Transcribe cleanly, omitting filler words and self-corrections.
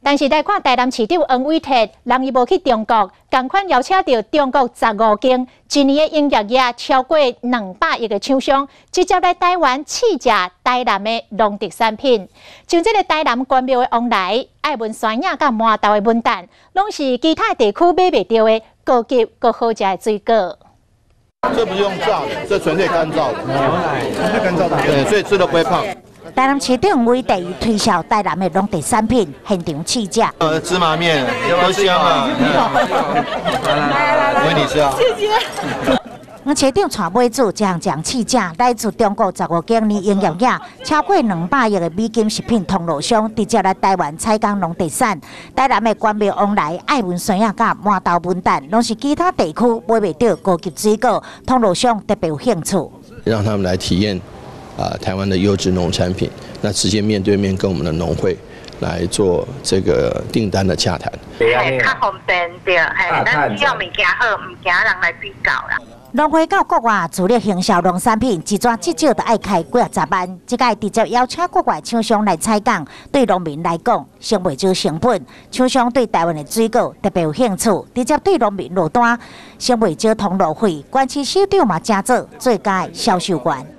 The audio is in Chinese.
但是来看台南市长黄伟哲，人伊无去中国，同款邀请到中国15间一年的营业额超过200亿的厂商，直接来台湾试食台南的农特产品。像这个台南关庙的往来、爱文酸鸭甲麻豆的文旦，拢是其他地区买袂到的高级、高好食的水果。 这不是用炸的，这纯粹干燥的，纯粹干燥的，对，所以吃了不会胖。台南市长为第一推销台南的农特产品，现场试食。芝麻面多香啊！来，给你吃啊！谢谢。黄市长带买主将试食，来自中国15间年营业额超过200亿的美金食品通路商，直接来台湾采购农特产。台南的关庙往来、爱文酸鸭甲麻豆文旦，拢是其他地区买袂到高级水果，通路商特别有兴趣。让他们来体验台湾的优质农产品，那直接面对面跟我们的农会来做这个订单的洽谈。系较方便对，系咱只要物件好，唔惊人来比较啦。 农会到国外自力行销农产品，一抓至少就要开几10万。这个直接邀请国外厂商来采购，对农民来讲，省袂少成本。厂商对台湾的水果特别有兴趣，直接对农民落单，省袂少通路费。关市市长嘛，正做最佳销售员。